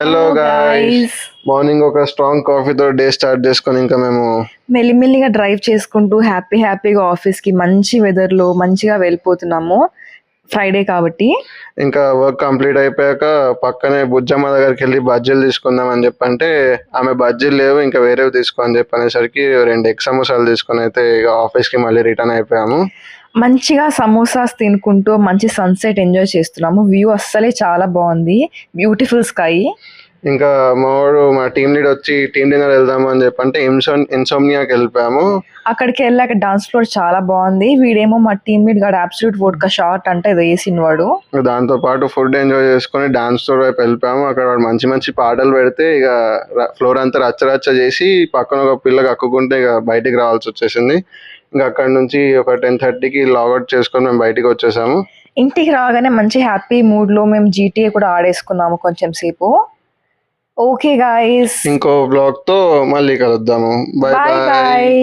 Hello hello guys. Guys. Morning ఒక strong కాఫీతో day start చేసుకొని ఇంకా మేము మెల్లిమెల్లిగా డ్రైవ్ చేసుకుంటూ హ్యాపీగా ఆఫీస్కి మంచి వెదర్లో మంచిగా వెళ్ళిపోతున్నాము. ఫ్రైడే కాబట్టి ఇంకా వర్క్ కంప్లీట్ అయిపోయాక పక్కనే బుజ్జమ్మ దగ్గరికి వెళ్ళి బజ్జీలు తీసుకుందాం అని చెప్పంటే ఆమె బజ్జీలు లేవు ఇంకా వేరేవి తీసుకో అని చెప్పనేసరికి 2 ఎగ్ సమోసాలు తీసుకొని అయితే ఇక ఆఫీస్కి మళ్ళీ రిటర్న్ అయిపోయాము. మంచిగా సమోసాస్ తినుకుంటూ మంచి సన్సెట్ ఎంజాయ్ చేస్తున్నాము. వ్యూ అస్సలే చాలా బాగుంది. Beautiful sky. ఇంకా మా టీం లీడ్ వచ్చి టీం డిన్నర్ వెళ్దాము అని చెప్పంటే ఇన్సోమ్నియాకి వెళ్ళిపోయాము. అక్కడికి వెళ్ళాక డాన్స్ ఫ్లోర్ చాలా బాగుంది. వీడేమో మా టీమ్ లీడ్ గాడు అబ్సల్యూట్ వోడ్కా షార్ట్ అంటే అది వేసిన వాడు. దాంతో పాటు ఫుడ్ ఎంజాయ్ చేసుకొని డాన్స్ ఫ్లోర్ వైపు వెళ్ళిపోయాము. అక్కడ వాడు మంచి మంచి పాటలు పెడితే ఇక ఫ్లోర్ అంతా రచ్చ చేసి పక్కన ఒక పిల్లకి అక్కుకుంటే ఇక బయటికి రావాల్సి వచ్చేసింది. ఇంకా అక్కడ నుంచి ఒక 10:30కి లాగౌట్ చేసుకొని మేము బయటికి వచ్చేసాము. ఇంటికి రాగానే మంచి హ్యాపీ మూడ్లో మేము జీటీఏ కూడా ఆడేసుకున్నాము కొంచెం సేపు. ఓకే గాయ్స్, ఇంకో బ్లాగ్ తో మళ్ళీ కలుద్దాము. Bye bye bye. బాయ్.